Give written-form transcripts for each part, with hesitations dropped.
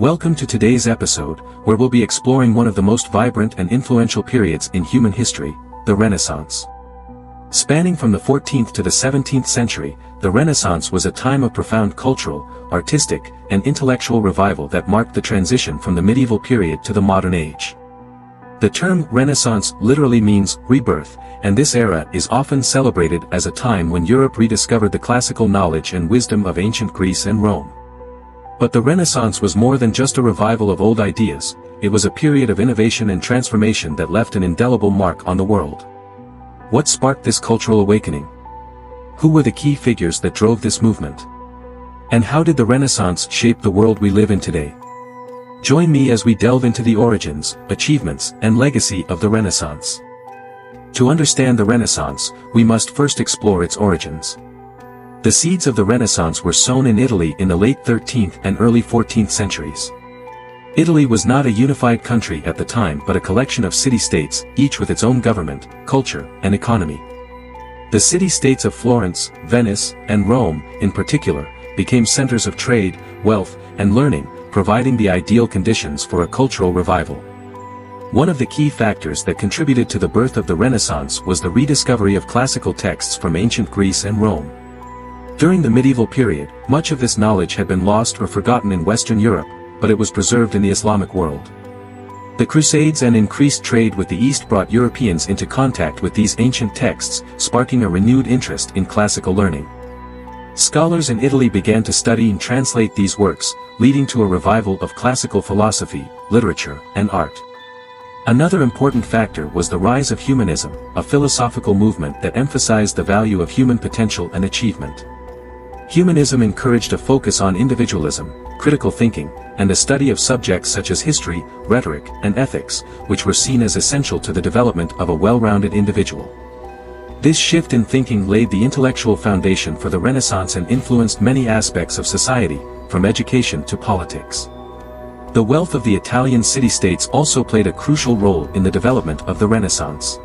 Welcome to today's episode, where we'll be exploring one of the most vibrant and influential periods in human history, the Renaissance. Spanning from the 14th to the 17th century, the Renaissance was a time of profound cultural, artistic, and intellectual revival that marked the transition from the medieval period to the modern age. The term Renaissance literally means rebirth, and this era is often celebrated as a time when Europe rediscovered the classical knowledge and wisdom of ancient Greece and Rome. But the Renaissance was more than just a revival of old ideas, it was a period of innovation and transformation that left an indelible mark on the world. What sparked this cultural awakening? Who were the key figures that drove this movement? And how did the Renaissance shape the world we live in today? Join me as we delve into the origins, achievements, and legacy of the Renaissance. To understand the Renaissance, we must first explore its origins. The seeds of the Renaissance were sown in Italy in the late 13th and early 14th centuries. Italy was not a unified country at the time but a collection of city-states, each with its own government, culture, and economy. The city-states of Florence, Venice, and Rome, in particular, became centers of trade, wealth, and learning, providing the ideal conditions for a cultural revival. One of the key factors that contributed to the birth of the Renaissance was the rediscovery of classical texts from ancient Greece and Rome. During the medieval period, much of this knowledge had been lost or forgotten in Western Europe, but it was preserved in the Islamic world. The Crusades and increased trade with the East brought Europeans into contact with these ancient texts, sparking a renewed interest in classical learning. Scholars in Italy began to study and translate these works, leading to a revival of classical philosophy, literature, and art. Another important factor was the rise of humanism, a philosophical movement that emphasized the value of human potential and achievement. Humanism encouraged a focus on individualism, critical thinking, and the study of subjects such as history, rhetoric, and ethics, which were seen as essential to the development of a well-rounded individual. This shift in thinking laid the intellectual foundation for the Renaissance and influenced many aspects of society, from education to politics. The wealth of the Italian city-states also played a crucial role in the development of the Renaissance.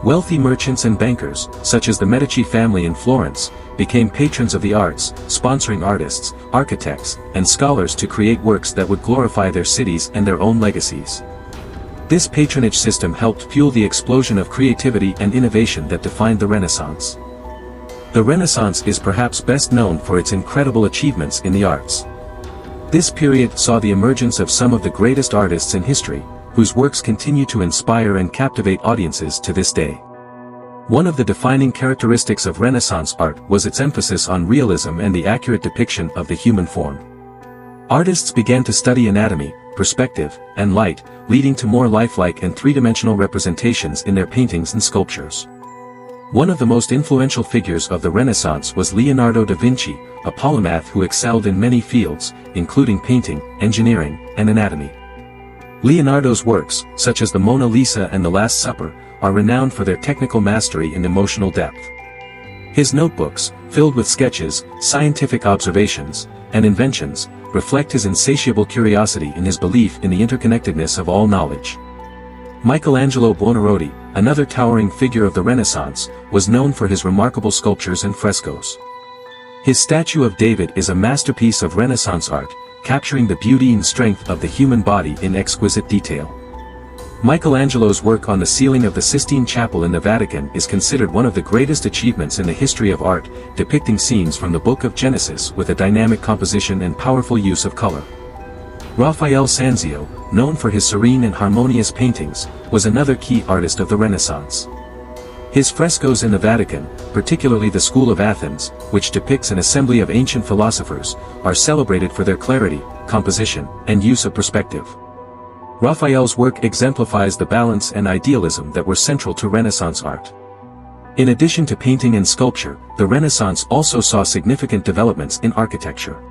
Wealthy merchants and bankers, such as the Medici family in Florence, became patrons of the arts, sponsoring artists, architects, and scholars to create works that would glorify their cities and their own legacies. This patronage system helped fuel the explosion of creativity and innovation that defined the Renaissance. The Renaissance is perhaps best known for its incredible achievements in the arts. This period saw the emergence of some of the greatest artists in history, whose works continue to inspire and captivate audiences to this day. One of the defining characteristics of Renaissance art was its emphasis on realism and the accurate depiction of the human form. Artists began to study anatomy, perspective, and light, leading to more lifelike and three-dimensional representations in their paintings and sculptures. One of the most influential figures of the Renaissance was Leonardo da Vinci, a polymath who excelled in many fields, including painting, engineering, and anatomy. Leonardo's works, such as the Mona Lisa and the Last Supper, are renowned for their technical mastery and emotional depth. His notebooks, filled with sketches, scientific observations, and inventions, reflect his insatiable curiosity and his belief in the interconnectedness of all knowledge. Michelangelo Buonarroti, another towering figure of the Renaissance, was known for his remarkable sculptures and frescoes. His statue of David is a masterpiece of Renaissance art, capturing the beauty and strength of the human body in exquisite detail. Michelangelo's work on the ceiling of the Sistine Chapel in the Vatican is considered one of the greatest achievements in the history of art, depicting scenes from the Book of Genesis with a dynamic composition and powerful use of color. Raphael, known for his serene and harmonious paintings, was another key artist of the Renaissance. His frescoes in the Vatican, particularly the School of Athens, which depicts an assembly of ancient philosophers, are celebrated for their clarity, composition, and use of perspective. Raphael's work exemplifies the balance and idealism that were central to Renaissance art. In addition to painting and sculpture, the Renaissance also saw significant developments in architecture.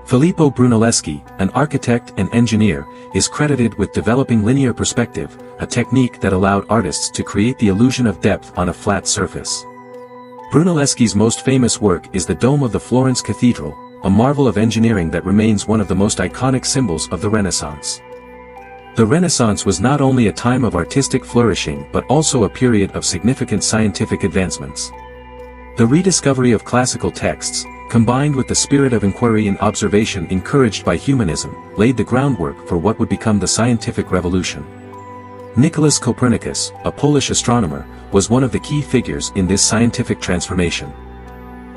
Filippo Brunelleschi, an architect and engineer, is credited with developing linear perspective, a technique that allowed artists to create the illusion of depth on a flat surface. Brunelleschi's most famous work is the Dome of the Florence Cathedral, a marvel of engineering that remains one of the most iconic symbols of the Renaissance. The Renaissance was not only a time of artistic flourishing but also a period of significant scientific advancements. The rediscovery of classical texts, combined with the spirit of inquiry and observation encouraged by humanism, laid the groundwork for what would become the scientific revolution. Nicholas Copernicus, a Polish astronomer, was one of the key figures in this scientific transformation.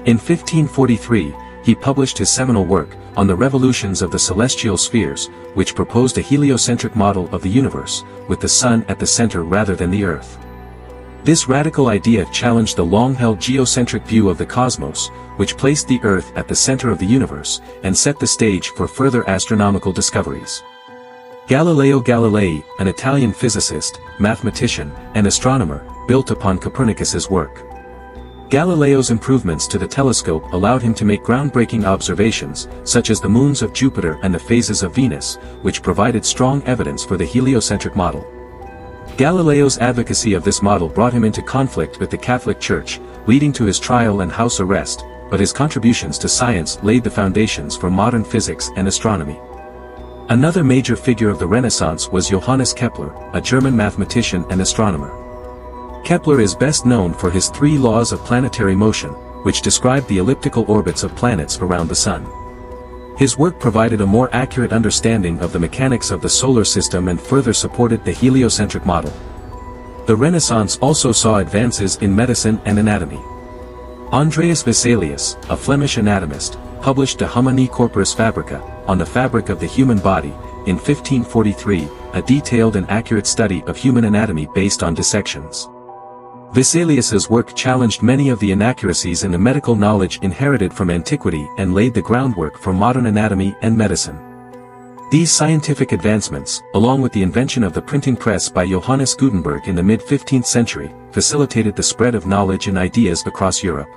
In 1543, he published his seminal work, On the Revolutions of the Celestial Spheres, which proposed a heliocentric model of the universe, with the Sun at the center rather than the Earth. This radical idea challenged the long-held geocentric view of the cosmos, which placed the Earth at the center of the universe, and set the stage for further astronomical discoveries. Galileo Galilei, an Italian physicist, mathematician, and astronomer, built upon Copernicus's work. Galileo's improvements to the telescope allowed him to make groundbreaking observations, such as the moons of Jupiter and the phases of Venus, which provided strong evidence for the heliocentric model. Galileo's advocacy of this model brought him into conflict with the Catholic Church, leading to his trial and house arrest, but his contributions to science laid the foundations for modern physics and astronomy. Another major figure of the Renaissance was Johannes Kepler, a German mathematician and astronomer. Kepler is best known for his 3 laws of planetary motion, which describe the elliptical orbits of planets around the Sun. His work provided a more accurate understanding of the mechanics of the solar system and further supported the heliocentric model. The Renaissance also saw advances in medicine and anatomy. Andreas Vesalius, a Flemish anatomist, published De Humani Corporis Fabrica, on the fabric of the human body, in 1543, a detailed and accurate study of human anatomy based on dissections. Vesalius's work challenged many of the inaccuracies in the medical knowledge inherited from antiquity and laid the groundwork for modern anatomy and medicine. These scientific advancements, along with the invention of the printing press by Johannes Gutenberg in the mid-15th century, facilitated the spread of knowledge and ideas across Europe.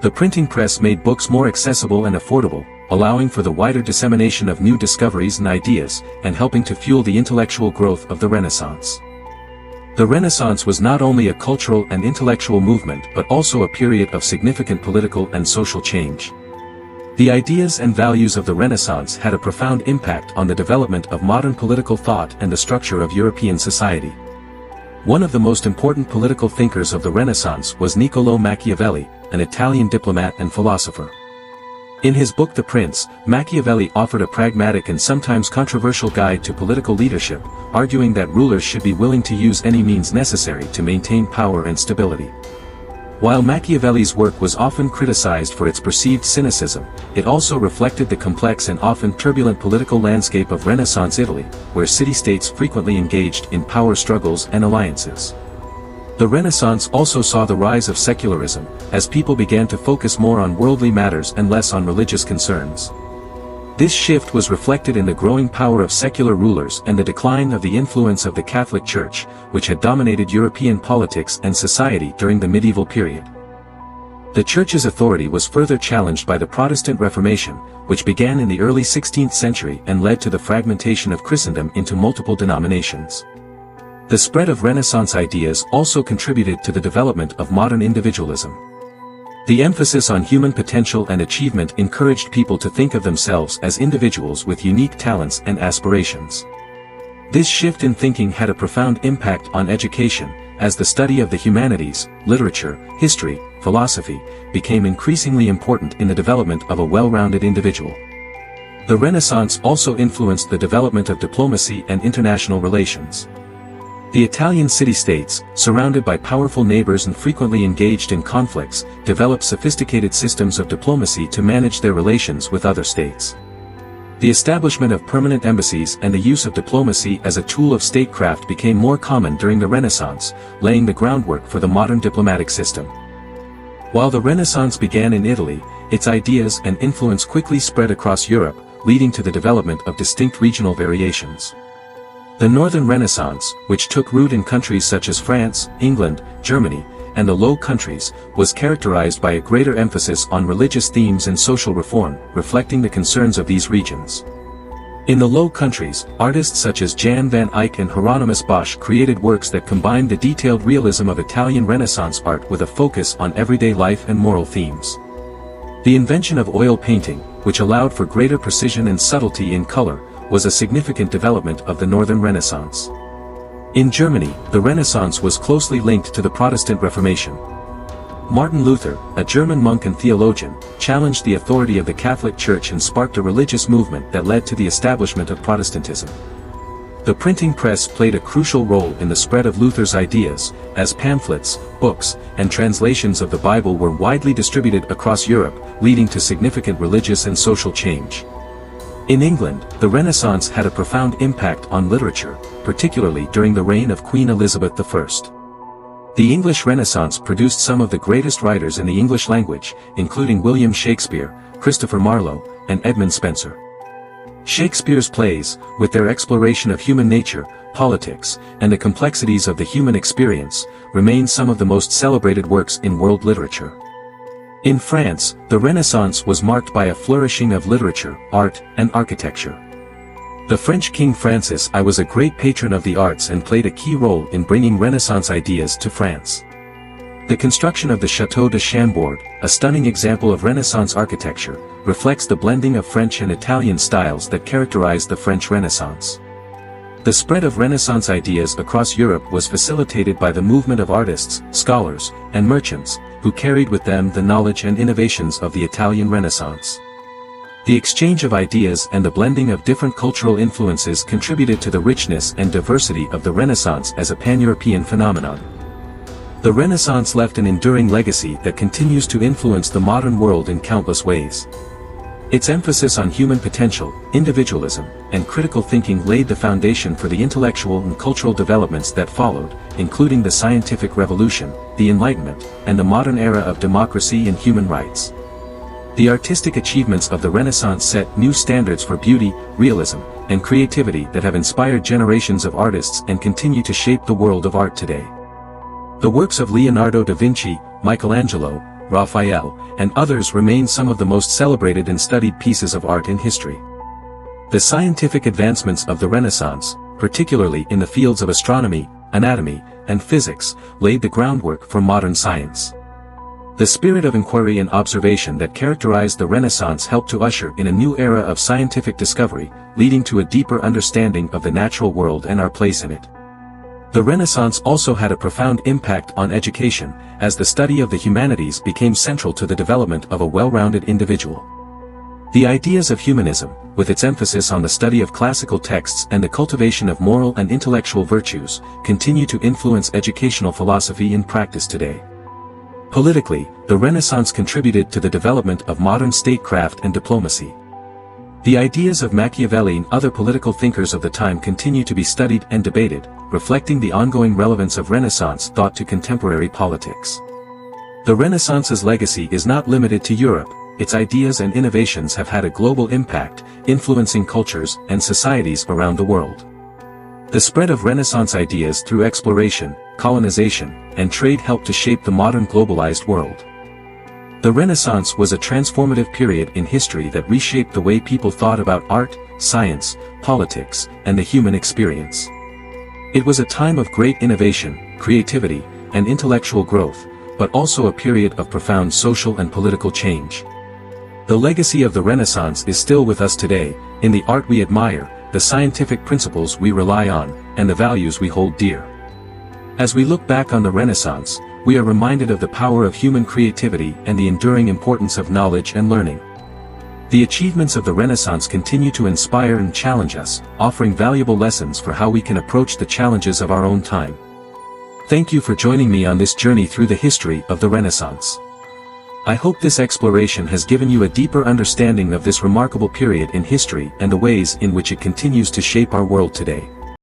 The printing press made books more accessible and affordable, allowing for the wider dissemination of new discoveries and ideas, and helping to fuel the intellectual growth of the Renaissance. The Renaissance was not only a cultural and intellectual movement but also a period of significant political and social change. The ideas and values of the Renaissance had a profound impact on the development of modern political thought and the structure of European society. One of the most important political thinkers of the Renaissance was Niccolò Machiavelli, an Italian diplomat and philosopher. In his book The Prince, Machiavelli offered a pragmatic and sometimes controversial guide to political leadership, arguing that rulers should be willing to use any means necessary to maintain power and stability. While Machiavelli's work was often criticized for its perceived cynicism, it also reflected the complex and often turbulent political landscape of Renaissance Italy, where city-states frequently engaged in power struggles and alliances. The Renaissance also saw the rise of secularism, as people began to focus more on worldly matters and less on religious concerns. This shift was reflected in the growing power of secular rulers and the decline of the influence of the Catholic Church, which had dominated European politics and society during the medieval period. The Church's authority was further challenged by the Protestant Reformation, which began in the early 16th century and led to the fragmentation of Christendom into multiple denominations. The spread of Renaissance ideas also contributed to the development of modern individualism. The emphasis on human potential and achievement encouraged people to think of themselves as individuals with unique talents and aspirations. This shift in thinking had a profound impact on education, as the study of the humanities, literature, history, philosophy, became increasingly important in the development of a well-rounded individual. The Renaissance also influenced the development of diplomacy and international relations. The Italian city-states, surrounded by powerful neighbors and frequently engaged in conflicts, developed sophisticated systems of diplomacy to manage their relations with other states. The establishment of permanent embassies and the use of diplomacy as a tool of statecraft became more common during the Renaissance, laying the groundwork for the modern diplomatic system. While the Renaissance began in Italy, its ideas and influence quickly spread across Europe, leading to the development of distinct regional variations. The Northern Renaissance, which took root in countries such as France, England, Germany, and the Low Countries, was characterized by a greater emphasis on religious themes and social reform, reflecting the concerns of these regions. In the Low Countries, artists such as Jan van Eyck and Hieronymus Bosch created works that combined the detailed realism of Italian Renaissance art with a focus on everyday life and moral themes. The invention of oil painting, which allowed for greater precision and subtlety in color, was a significant development of the Northern Renaissance. In Germany, the Renaissance was closely linked to the Protestant Reformation. Martin Luther, a German monk and theologian, challenged the authority of the Catholic Church and sparked a religious movement that led to the establishment of Protestantism. The printing press played a crucial role in the spread of Luther's ideas, as pamphlets, books, and translations of the Bible were widely distributed across Europe, leading to significant religious and social change. In England, the Renaissance had a profound impact on literature, particularly during the reign of Queen Elizabeth I. The English Renaissance produced some of the greatest writers in the English language, including William Shakespeare, Christopher Marlowe, and Edmund Spenser. Shakespeare's plays, with their exploration of human nature, politics, and the complexities of the human experience, remain some of the most celebrated works in world literature. In France, the Renaissance was marked by a flourishing of literature, art, and architecture. The French King Francis I was a great patron of the arts and played a key role in bringing Renaissance ideas to France. The construction of the Château de Chambord, a stunning example of Renaissance architecture, reflects the blending of French and Italian styles that characterized the French Renaissance. The spread of Renaissance ideas across Europe was facilitated by the movement of artists, scholars, and merchants, who carried with them the knowledge and innovations of the Italian Renaissance. The exchange of ideas and the blending of different cultural influences contributed to the richness and diversity of the Renaissance as a pan-European phenomenon. The Renaissance left an enduring legacy that continues to influence the modern world in countless ways. Its emphasis on human potential, individualism, and critical thinking laid the foundation for the intellectual and cultural developments that followed, including the scientific revolution, the Enlightenment, and the modern era of democracy and human rights. The artistic achievements of the Renaissance set new standards for beauty, realism, and creativity that have inspired generations of artists and continue to shape the world of art today. The works of Leonardo da Vinci, Michelangelo, Raphael, and others remain some of the most celebrated and studied pieces of art in history. The scientific advancements of the Renaissance, particularly in the fields of astronomy, anatomy, and physics, laid the groundwork for modern science. The spirit of inquiry and observation that characterized the Renaissance helped to usher in a new era of scientific discovery, leading to a deeper understanding of the natural world and our place in it. The Renaissance also had a profound impact on education, as the study of the humanities became central to the development of a well-rounded individual. The ideas of humanism, with its emphasis on the study of classical texts and the cultivation of moral and intellectual virtues, continue to influence educational philosophy in practice today. Politically, the Renaissance contributed to the development of modern statecraft and diplomacy. The ideas of Machiavelli and other political thinkers of the time continue to be studied and debated, reflecting the ongoing relevance of Renaissance thought to contemporary politics. The Renaissance's legacy is not limited to Europe, its ideas and innovations have had a global impact, influencing cultures and societies around the world. The spread of Renaissance ideas through exploration, colonization, and trade helped to shape the modern globalized world. The Renaissance was a transformative period in history that reshaped the way people thought about art, science, politics, and the human experience. It was a time of great innovation, creativity, and intellectual growth, but also a period of profound social and political change. The legacy of the Renaissance is still with us today, in the art we admire, the scientific principles we rely on, and the values we hold dear. As we look back on the Renaissance, we are reminded of the power of human creativity and the enduring importance of knowledge and learning. The achievements of the Renaissance continue to inspire and challenge us, offering valuable lessons for how we can approach the challenges of our own time. Thank you for joining me on this journey through the history of the Renaissance. I hope this exploration has given you a deeper understanding of this remarkable period in history and the ways in which it continues to shape our world today.